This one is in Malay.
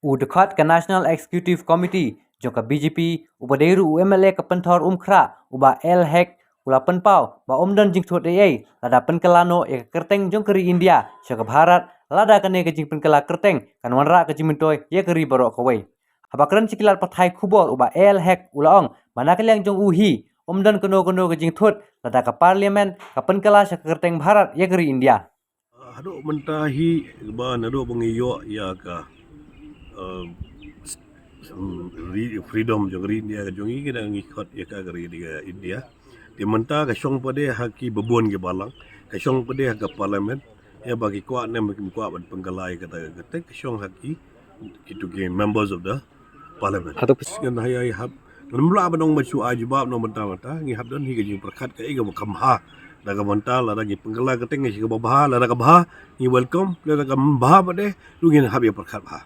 Udekhat ke National Executive Committee jongka BJP ubaderu UMLA ke penthor umkhra uba LHEC ula penpau ba omdan jing thot ai lada penkelano e kerteng jongkeri India syoka Bharat lada kane ke jing penkela kerteng kanwanra ke jimentoy ye keri borok kawai habakran sikilat pathai khubor uba LHEC ulaong manakelyang jong uhi omdan kono ke jing thot lada ke parliament ke penkela syoka kerteng Bharat ye keri India. Haduk mentahi ban haduk bengiyo ya ka freedom jong India ka jong iki nang ikot ya ka gari di India. Di menta ka syong pade haki babon ke balang, ka syong pade haka parliament ya bagi kuat nem kuat ban penggalai kata kata ka syong haki itu ke members of the parliament. Haduk ngan hayai hab namla banong macu ajibab no menta ngi hab don hi ka jing perkat ka iga makamha daga mental lagi penggala keteng ngi ka babha la daga bah ni welcome la daga bah pade lu ngi hab ya perkat bah